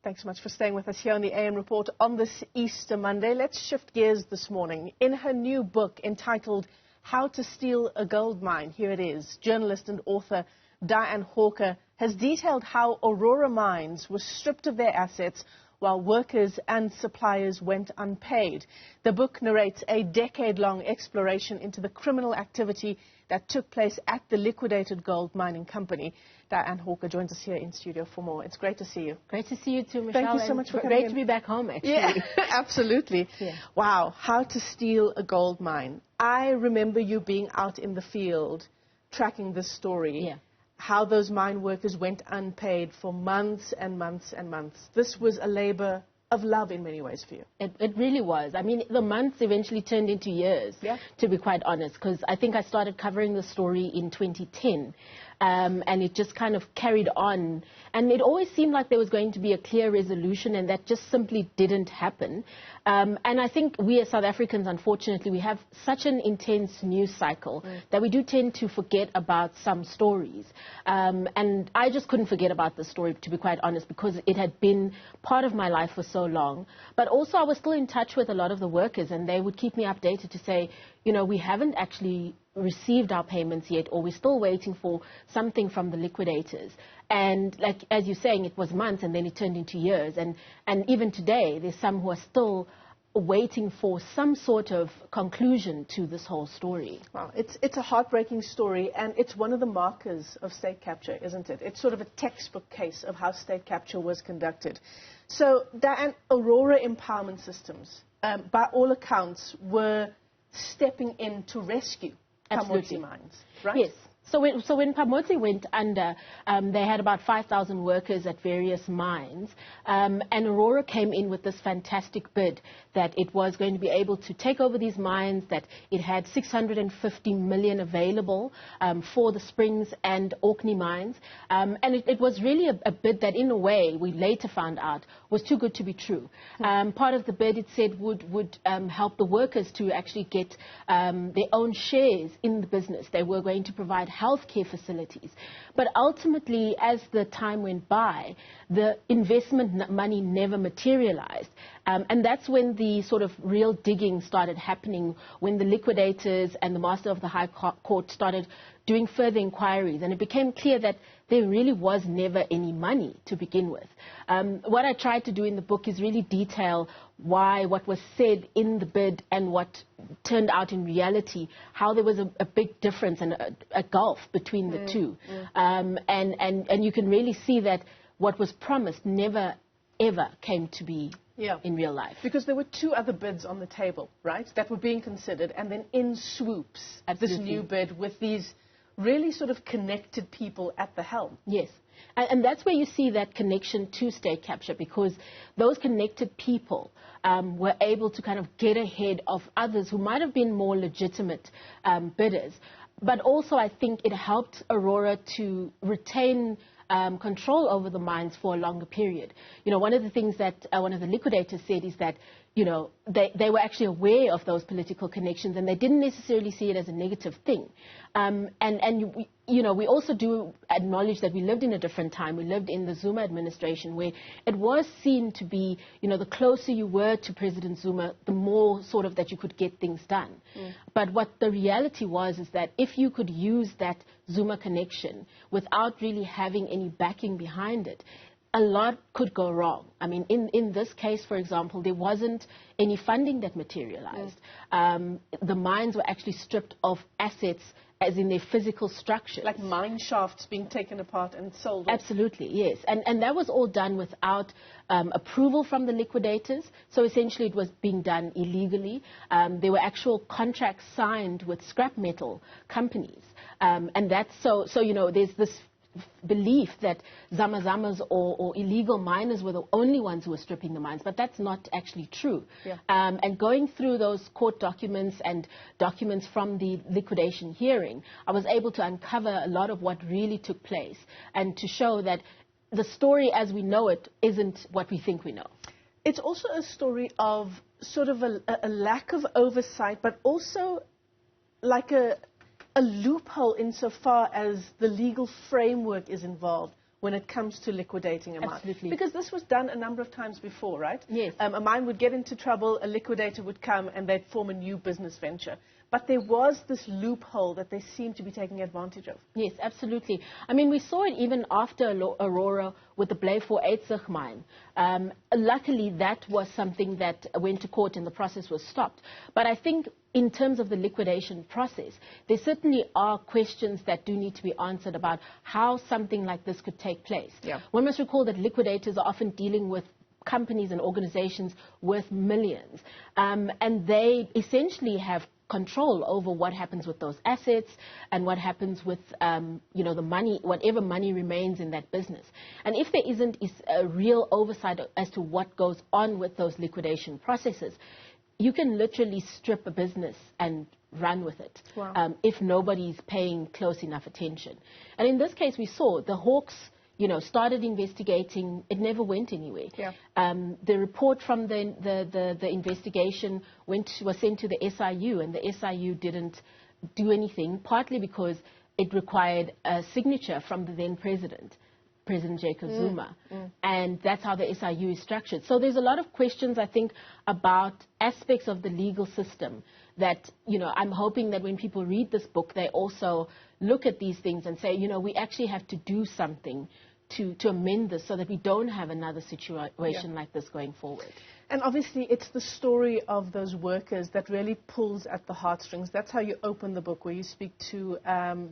Thanks so much for staying with us here on the AM Report on this Easter Monday. Let's shift gears this morning. In her new book entitled How to Steal a Gold Mine, here it is, journalist and author Dianne Hawker has detailed how Aurora mines were stripped of their assets while workers and suppliers went unpaid. The book narrates a decade-long exploration into the criminal activity that took place at the liquidated gold mining company. Dianne Hawker joins us here in studio for more. It's great to see you. Great to see you too, Michelle. Thank you so much for coming in. Great to be back home, actually. Yeah, absolutely. Yeah. Wow, how to steal a gold mine. I remember you being out in the field tracking this story. Yeah. How those mine workers went unpaid for months and months and months. This was a labor of love in many ways for you. It really was. I mean, the months eventually turned into years, to be quite honest, because I think I started covering the story in 2010. And it just kind of carried on. And it always seemed like there was going to be a clear resolution, and that just simply didn't happen. And I think we as South Africans, unfortunately, we have such an intense news cycle that we do tend to forget about some stories. And I just couldn't forget about the story, to be quite honest, because it had been part of my life for so long. But also I was still in touch with a lot of the workers, and they would keep me updated to say, you know, we haven't actually received our payments yet, or we're still waiting for something from the liquidators. And like, as you're saying, it was months and then it turned into years. And even today, there's some who are still waiting for some sort of conclusion to this whole story. Wow, it's a heartbreaking story, and it's one of the markers of state capture, isn't it? It's sort of a textbook case of how state capture was conducted. So, Dianne, Aurora Empowerment Systems, by all accounts, were stepping in to rescue Pamotse mines, right? Yes. So when Pamotse went under, they had about 5,000 workers at various mines, and Aurora came in with this fantastic bid that it was going to be able to take over these mines, that it had 650 million available for the Springs and Orkney mines, and it was really a bid that, in a way, we later found out was too good to be true. Part of the bid, it said, would help the workers to actually get their own shares in the business. They were going to provide healthcare facilities. But ultimately, as the time went by, the investment money never materialized. And that's when the sort of real digging started happening, when the liquidators and the Master of the High Court started doing further inquiries. And it became clear that there really was never any money to begin with. What I tried to do in the book is really detail why what was said in the bid and what turned out in reality, how there was a big difference and a gulf between the two. And you can really see that what was promised never, ever came to be in real life. Because there were two other bids on the table, right, that were being considered, and then in swoops this new bid with these really sort of connected people at the helm. Yes. And that's where you see that connection to state capture, because those connected people were able to kind of get ahead of others who might have been more legitimate bidders. But also, I think it helped Aurora to retain control over the mines for a longer period. You know, one of the things that one of the liquidators said is that, you know, they were actually aware of those political connections, and they didn't necessarily see it as a negative thing. You know, we also do acknowledge that we lived in a different time. We lived in the Zuma administration, where it was seen to be, you know, the closer you were to President Zuma, the more sort of that you could get things done. But what the reality was is that if you could use that Zuma connection without really having any backing behind it, a lot could go wrong. I mean, in this case, for example, there wasn't any funding that materialized. The mines were actually stripped of assets, as in their physical structures. Like mine shafts being taken apart and sold off. Absolutely, yes. And that was all done without approval from the liquidators. So essentially it was being done illegally. There were actual contracts signed with scrap metal companies. And that's so, you know, there's this belief that Zamazamas or illegal miners were the only ones who were stripping the mines, but that's not actually true. And going through those court documents and documents from the liquidation hearing, I was able to uncover a lot of what really took place and to show that the story as we know it isn't what we think we know. It's also a story of sort of a lack of oversight, but also like a loophole insofar as the legal framework is involved when it comes to liquidating a mine. Absolutely. Because this was done a number of times before, right? Yes. A mine would get into trouble, a liquidator would come, and they'd form a new business venture. But there was this loophole that they seemed to be taking advantage of. Yes, absolutely. I mean, we saw it even after Aurora with the Blay 480 mine. Luckily, that was something that went to court and the process was stopped. But I think in terms of the liquidation process, there certainly are questions that do need to be answered about how something like this could take place. Yeah. One must recall that liquidators are often dealing with companies and organizations worth millions. And they essentially have control over what happens with those assets and what happens with, the money, whatever money remains in that business. And if there isn't a real oversight as to what goes on with those liquidation processes, you can literally strip a business and run with it. Wow. If nobody's paying close enough attention. And in this case, we saw the Hawks started investigating. It never went anywhere. Yeah. The report from the investigation was sent to the SIU, and the SIU didn't do anything, partly because it required a signature from the then President Jacob Zuma. And that's how the SIU is structured. So there's a lot of questions, I think, about aspects of the legal system that, I'm hoping that when people read this book, they also look at these things and say, we actually have to do something to amend this so that we don't have another situation like this going forward. And obviously, it's the story of those workers that really pulls at the heartstrings. That's how you open the book, where you speak to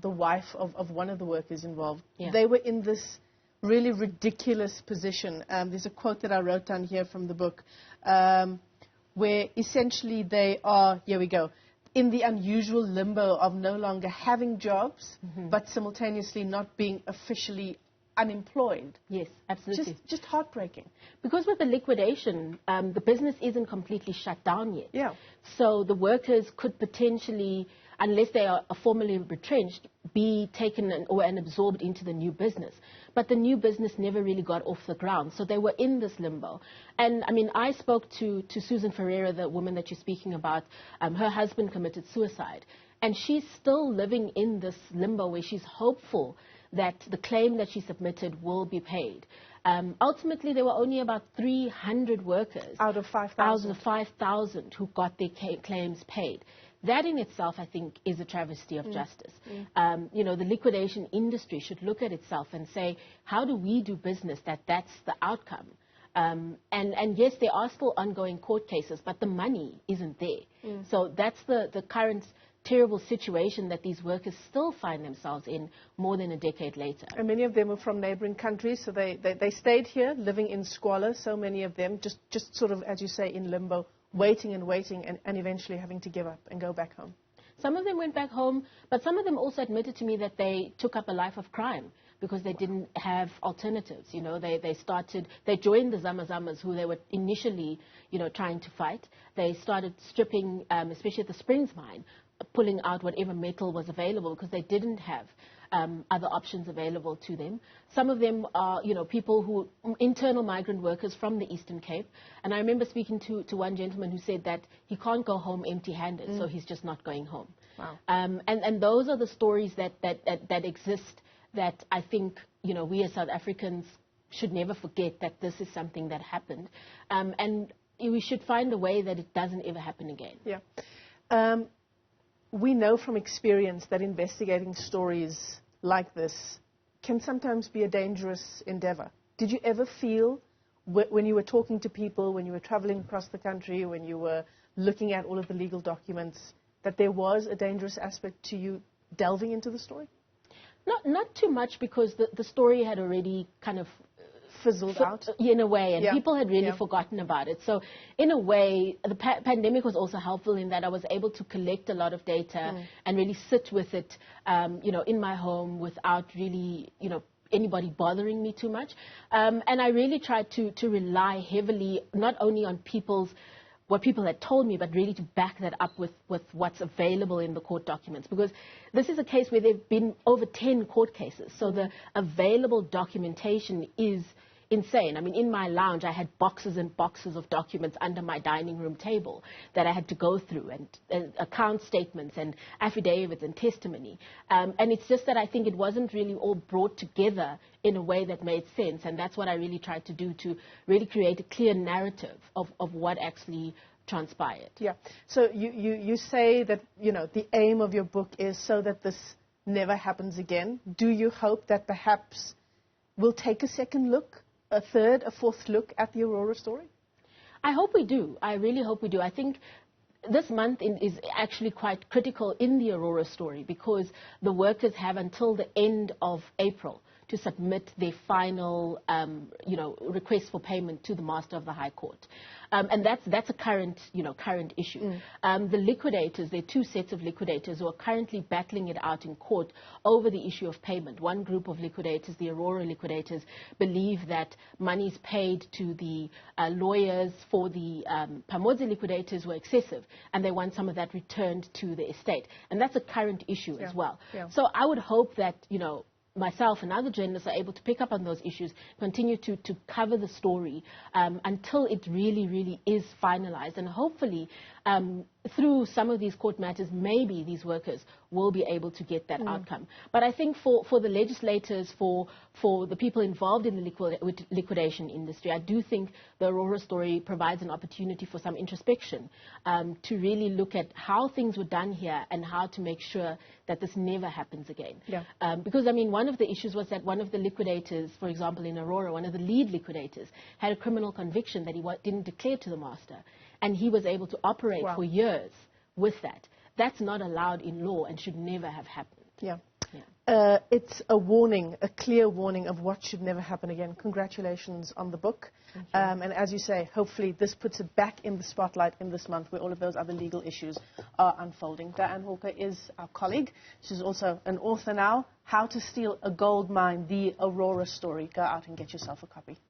the wife of one of the workers involved. Yeah. They were in this really ridiculous position. There's a quote that I wrote down here from the book, where essentially they are, here we go, in the unusual limbo of no longer having jobs, but simultaneously not being officially unemployed. Yes, absolutely. Just heartbreaking. Because with the liquidation, the business isn't completely shut down yet. Yeah. So the workers could potentially, unless they are formally retrenched, be taken and absorbed into the new business. But the new business never really got off the ground. So they were in this limbo. And I mean, I spoke to Susan Ferreira, the woman that you're speaking about. Her husband committed suicide. And she's still living in this limbo where she's hopeful that the claim that she submitted will be paid. Ultimately, there were only about 300 workers out of 5,000. Out of 5,000 who got their claims paid. That in itself, I think, is a travesty of justice. The liquidation industry should look at itself and say, how do we do business that's the outcome? And yes, there are still ongoing court cases, but the money isn't there. So that's the current terrible situation that these workers still find themselves in more than a decade later. And many of them are from neighboring countries, so they stayed here, living in squalor, so many of them, just sort of, as you say, in limbo, waiting and eventually having to give up and go back home. Some of them went back home, but some of them also admitted to me that they took up a life of crime because they didn't have alternatives. They joined the Zamazamas, who they were initially, trying to fight. They started stripping, especially at the Springs mine, pulling out whatever metal was available because they didn't have other options available to them. Some of them are, people who, internal migrant workers from the Eastern Cape. And I remember speaking to one gentleman who said that he can't go home empty-handed, so he's just not going home. Wow. And those are the stories that exist that I think, we as South Africans should never forget that this is something that happened. And we should find a way that it doesn't ever happen again. Yeah. We know from experience that investigating stories like this can sometimes be a dangerous endeavor. Did you ever feel, when you were talking to people, when you were traveling across the country, when you were looking at all of the legal documents, that there was a dangerous aspect to you delving into the story? Not too much, because the story had already kind of fizzled out in a way, and people had really forgotten about it. So in a way, the pandemic was also helpful in that I was able to collect a lot of data and really sit with it, in my home without really, anybody bothering me too much. And I really tried to rely heavily not only on what people had told me, but really to back that up with what's available in the court documents. Because this is a case where there have been over 10 court cases. So the available documentation is insane. I mean, in my lounge, I had boxes and boxes of documents under my dining room table that I had to go through, and account statements and affidavits and testimony. And it's just that I think it wasn't really all brought together in a way that made sense, and that's what I really tried to do, to really create a clear narrative of what actually transpired. Yeah. So you say that, you know, the aim of your book is so that this never happens again. Do you hope that perhaps we'll take a second look, a third, a fourth look at the Aurora story? I hope we do. I really hope we do. I think this month is actually quite critical in the Aurora story, because the workers have until the end of April to submit their final, request for payment to the Master of the High Court. And that's a current issue. The liquidators, there are two sets of liquidators who are currently battling it out in court over the issue of payment. One group of liquidators, the Aurora liquidators, believe that monies paid to the lawyers for the Pamodzi liquidators were excessive, and they want some of that returned to the estate. And that's a current issue as well. Yeah. So I would hope that, myself and other journalists are able to pick up on those issues, continue to cover the story until it really, really is finalized. And hopefully, through some of these court matters, maybe these workers will be able to get that outcome. But I think for the legislators, for the people involved in the liquidation industry, I do think the Aurora story provides an opportunity for some introspection to really look at how things were done here and how to make sure that this never happens again. Yeah. Because, I mean, one of the issues was that one of the liquidators, for example, in Aurora, one of the lead liquidators, had a criminal conviction that he didn't declare to the master. And he was able to operate for years with that. That's not allowed in law and should never have happened. Yeah. It's a warning, a clear warning of what should never happen again. Congratulations on the book. And as you say, hopefully this puts it back in the spotlight in this month where all of those other legal issues are unfolding. Dianne Hawker is our colleague. She's also an author now. How to Steal a Gold Mine, the Aurora story. Go out and get yourself a copy.